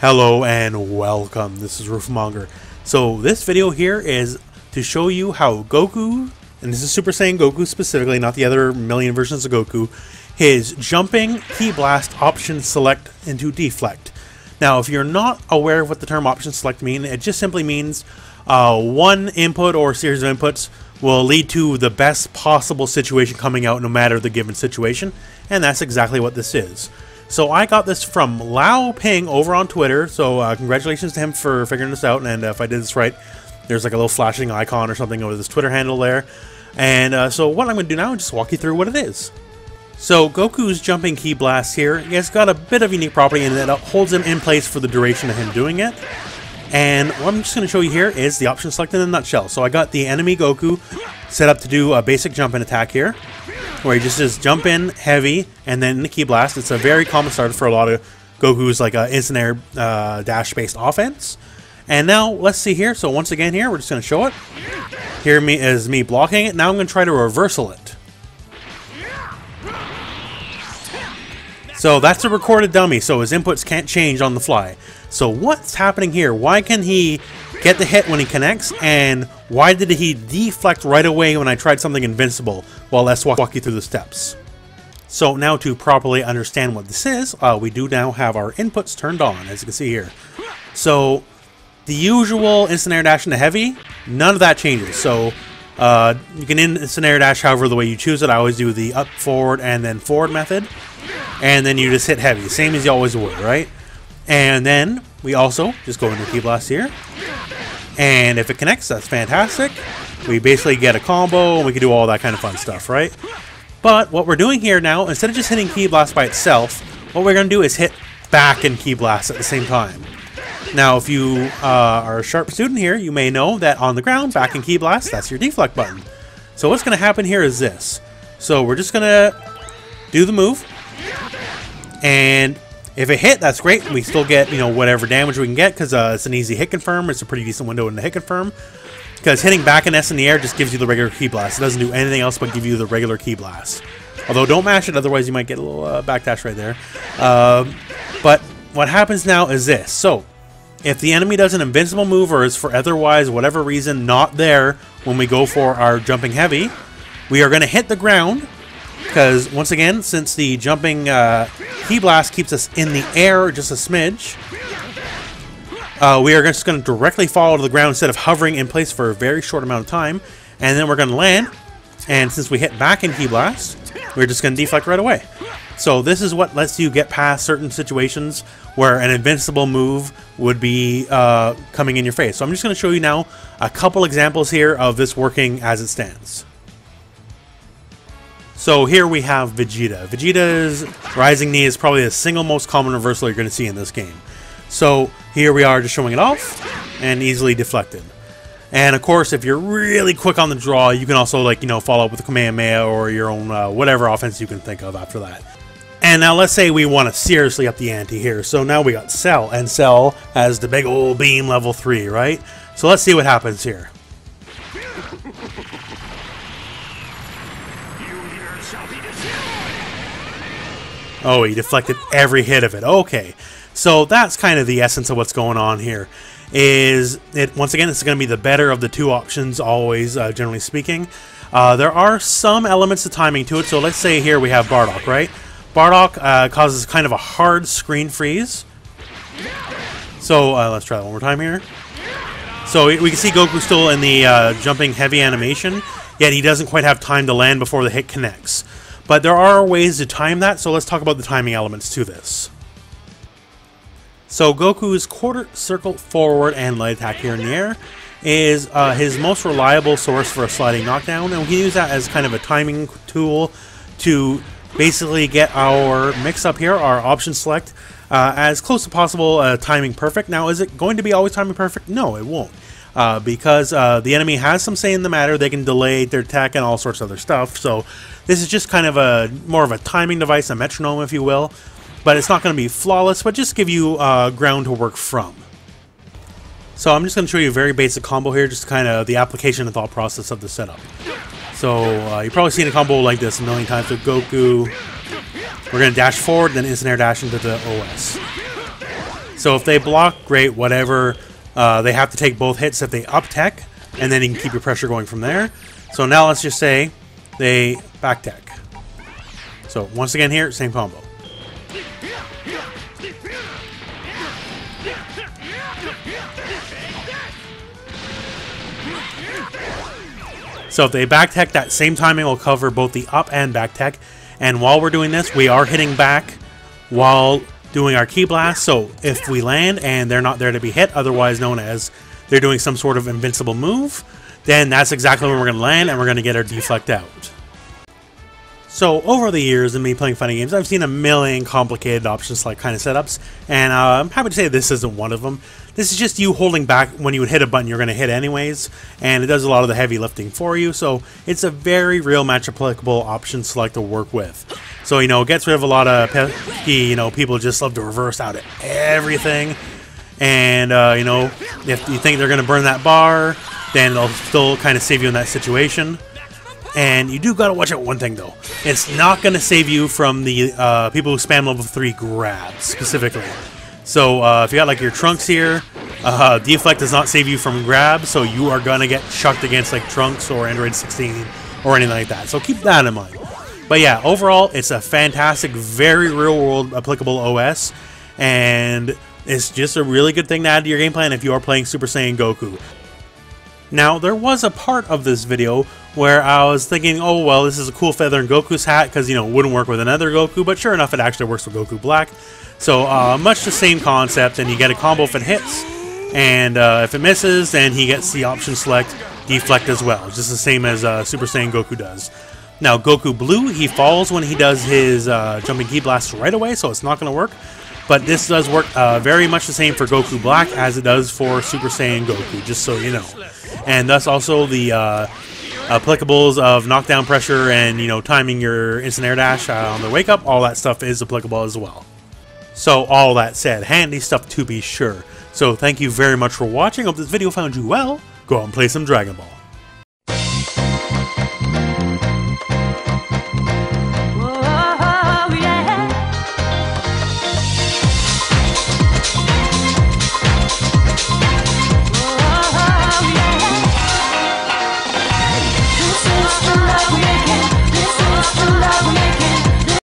Hello and welcome, this is rooflemonger. So this video here is to show you how Goku, and this is Super Saiyan Goku specifically, not the other million versions of Goku, his jumping key blast option select into deflect. Now if you're not aware of what the term option select means, it just simply means one input or series of inputs will lead to the best possible situation coming out no matter the given situation, and that's exactly what this is. So I got this from Lao Ping over on Twitter, so congratulations to him for figuring this out, and if I did this right, there's like a little flashing icon or something over this Twitter handle there. And so what I'm going to do now is just walk you through what it is. So Goku's jumping ki blast here, it's got a bit of unique property in that it holds him in place for the duration of him doing it. And what I'm just going to show you here is the option select in a nutshell. So I got the enemy Goku set up to do a basic jump in attack here, where he just says jump in heavy and then the ki blast. It's a very common starter for a lot of Goku's like instant air dash based offense. And now let's see here. So once again here, we're just going to show it. Here is me blocking it. Now I'm going to try to reversal it. So that's a recorded dummy, so his inputs can't change on the fly. So what's happening here? Why can he get the hit when he connects, and why did he deflect right away when I tried something invincible? Well, let's walk you through the steps. So now to properly understand what this is, we do now have our inputs turned on, as you can see here. So the usual instant air dash into heavy, none of that changes. So you can instant air dash however the way you choose it. I always do the up, forward, and then forward method. And then you just hit heavy, same as you always would, right? And then we also just go into ki blast here. And if it connects, that's fantastic. We basically get a combo, and we can do all that kind of fun stuff, right? But what we're doing here now, instead of just hitting ki blast by itself, what we're going to do is hit back and ki blast at the same time. Now, if you are a sharp student here, you may know that on the ground, back and ki blast, that's your deflect button. So what's going to happen here is this. So we're just going to do the move. And if it hit, that's great. We still get, whatever damage we can get because it's an easy hit confirm. It's a pretty decent window in the hit confirm. Because hitting back and S in the air just gives you the regular ki blast. It doesn't do anything else but give you the regular ki blast. Although don't mash it, otherwise you might get a little backdash right there. But what happens now is this. So if the enemy does an invincible move or is for otherwise, whatever reason, not there when we go for our jumping heavy, we are going to hit the ground. Because, once again, since the jumping ki blast keeps us in the air just a smidge, we are just going to directly fall to the ground instead of hovering in place for a very short amount of time. And then we're going to land. And since we hit back in ki blast, we're just going to deflect right away. So this is what lets you get past certain situations where an invincible move would be coming in your face. So I'm just going to show you now a couple examples here of this working as it stands. So here we have Vegeta. Vegeta's rising knee is probably the single most common reversal you're going to see in this game. So here we are just showing it off and easily deflected. And of course, if you're really quick on the draw, you can also follow up with a Kamehameha or your own whatever offense you can think of after that. And now let's say we want to seriously up the ante here. So now we got Cell, and Cell has the big old beam level 3, right? So let's see what happens here. Oh, he deflected every hit of it. Okay, so that's kind of the essence of what's going on here. Once again, it's going to be the better of the two options always, generally speaking. There are some elements of timing to it. So let's say here we have Bardock, right? Bardock causes kind of a hard screen freeze. So let's try that one more time here. So we can see Goku still in the jumping heavy animation, yet he doesn't quite have time to land before the hit connects. But there are ways to time that, so let's talk about the timing elements to this. So Goku's quarter circle forward and light attack here in the air is his most reliable source for a sliding knockdown, and we can use that as kind of a timing tool to basically get our mix up here, our option select, as close as possible timing perfect. Now, is it going to be always timing perfect? No, it won't. Because the enemy has some say in the matter. They can delay their attack and all sorts of other stuff. So this is just kind of more of a timing device, a metronome, if you will. But it's not going to be flawless, but just give you ground to work from. So I'm just going to show you a very basic combo here, just kind of the application and thought process of the setup. So you've probably seen a combo like this a million times with Goku. We're going to dash forward, then instant air dash into the OS. So if they block, great, whatever. They have to take both hits if they up tech, and then you can keep your pressure going from there. So now let's just say they back tech. So once again here, same combo. So if they back tech, that same timing will cover both the up and back tech. And while we're doing this, we are hitting back while doing our key blast. So if we land and they're not there to be hit, otherwise known as they're doing some sort of invincible move, then that's exactly when we're going to land and we're going to get our deflect out. So over the years of me playing fighting games, I've seen a million complicated options like kind of setups, and I'm happy to say this isn't one of them. This is just you holding back when you would hit a button you're going to hit anyways, and it does a lot of the heavy lifting for you, so it's a very real match applicable option select to work with. So, you know, it gets rid of a lot of pesky, you know, people just love to reverse out of everything, and, you know, if you think they're going to burn that bar, then it'll still kind of save you in that situation. And you do gotta watch out one thing though. It's not gonna save you from the people who spam level 3 grabs specifically. So if you got like your Trunks here, deflect does not save you from grabs, so you are gonna get chucked against like Trunks or Android 16 or anything like that. So keep that in mind. But yeah, overall, it's a fantastic, very real world applicable OS, and it's just a really good thing to add to your game plan if you are playing Super Saiyan Goku. Now, there was a part of this video where I was thinking, oh, well, this is a cool feather in Goku's hat because, you know, it wouldn't work with another Goku, but sure enough, it actually works with Goku Black. So, much the same concept, and you get a combo if it hits, and if it misses, then he gets the option select deflect as well, just the same as Super Saiyan Goku does. Now, Goku Blue, he falls when he does his jumping ki blast right away, so it's not going to work. But this does work very much the same for Goku Black as it does for Super Saiyan Goku, just so you know. And thus also the applicables of knockdown pressure and, you know, timing your instant air dash on the wake up, all that stuff is applicable as well. So all that said, handy stuff to be sure. So thank you very much for watching. Hope this video found you well. Go out and play some Dragon Ball.